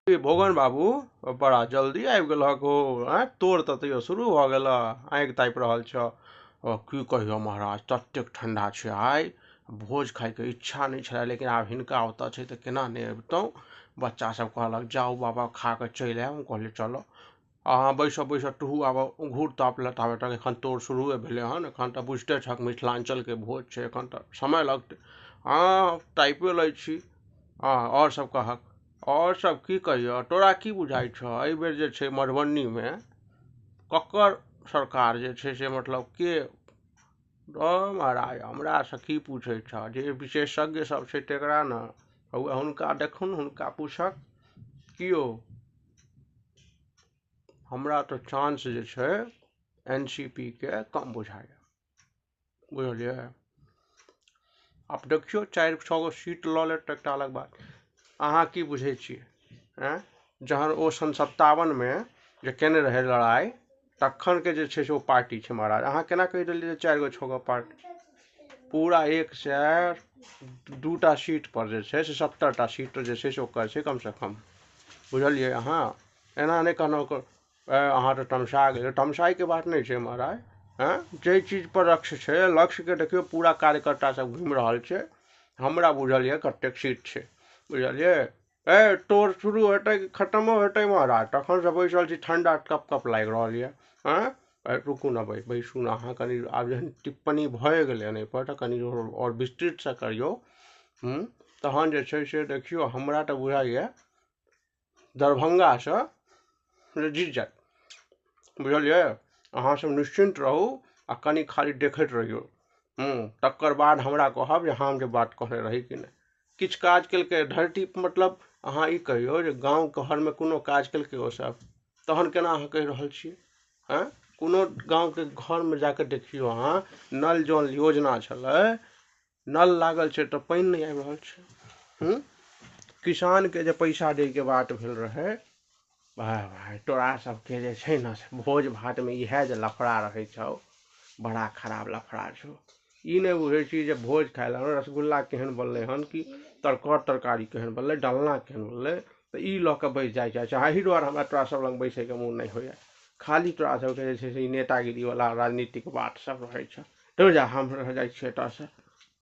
ई भोगन बाबू बड़ा जल्दी आबि गेलहक हो। तोड़ तऽ तैयो शुरू भऽ गेल, आँखि तापि रहल छ। की कहियो महाराज, ततेक ठंडा छै आइ, भोज खायके इच्छा नहीं छलै, लेकिन आब हिनका ओतऽ छै तऽ केना नहीं अबितौं। बच्चा सब कहलक जाओ बाबा खा कऽ चलि आयब। हम कहलियै चलो। अहाँ बैसब बैसब टुहू आब घूर ताप लताबे तक एखन तोड़ शुरुए भेलै हन। एखन तऽ बुझिते छक मिथिलांचलके भोज छै, एखन तऽ समय लगतै। हाँ टाइपे लै छी। और सब कहक। और सब की कहियो, तोरा की बुझाइ छौ एहि बेर जे छै मधुबनीमे ककर सरकार जे छै से मतलब के। महाराज हमरा से की पूछे छ, जे विशेषज्ञ सब छै तेकरा न हुनका देखुन, हुनका पूछक। कियो हमरा तो चांस जे छै एनसीपी के कम बुझाइए, बुझलियै। आब देखियो 4-6 गो सीट लऽ लेत तऽ एकटा अलग बात। अहाँ की बुझै छियै जहन ओ सन 57 में जे केने रहे लड़ाई, तखन के जे छै से ओ पार्टी छै महाराज। अहाँ केना कहि देलियै 4 गो 6 गो पार्टी, पूरा 102टा सीट पर जे छै से 70टा सीट जे छै से ओकर छै कम से कम, बुझलियै। अहाँ एना नहीं कहना अहाँ तो तमसा गेल, तमसाई के बात नहीं छै महाराज। जे चीज पर लक्ष्य छै, लक्ष्य के देखियो पूरा कार्यकर्ता सब घूमि रहल छै। हमरा बुझल ये कतेक सीट छै, बुझलियै। तोड़ शुरू हेतै कि खत्मो हेतै महाराज, तखन से बैसल छी, ठंडा कप कप लागि रहल ये। रुकू ना भाई, बैसू ना अहाँ कनि। आब जहन टिप्पणी भए गेलै एहि पर तऽ कनि और विस्तृत से करियो। तहन जे छै से देखियो, हमरा तऽ बुझाइए दरभंगा से जीत जायत, बुझलियै। अहाँ सब निश्चिंत रहू आ कनि खाली देखैत रहियो। तकर बाद हमरा कहब जे हम जे बात कहने रही कि नहीं। किछु काज केलकै धरती, मतलब अहाँ ई कहियो जे गाँव घरमे कोनो काज केलकै ओ सब, तहन केना अहाँ कहि रहल छियै। कोनो गाँवके घरमे जाके देखियो अहाँ, नल जल योजना छलै, नल लागल छै तऽ पानि नहीं आबि रहल छै। किसानके जे पैसा दैके बात भेल रहै, भाई तोरा सबके जे छै ने भोज भातमे इएह जे लफड़ा रहै छौ, बड़ा खराब लफड़ा छौ। ई नहीं बुझै छी जे भोज खाय लए रसगुल्ला केहन बनलै हन, कि तरकारी केहन बनलै, डालना केहन बनलै, तऽ ई लऽ कऽ बैस जाइ छै। एही दुआरे हमरा तोरा सब लग बैसैके मोन नहीं होइए। खाली तोरा सबके जे छै से नेतागिरी वाला राजनीतिक बात सब रहै छै। तो जा, हम रह जाइ छियै एतऽ से।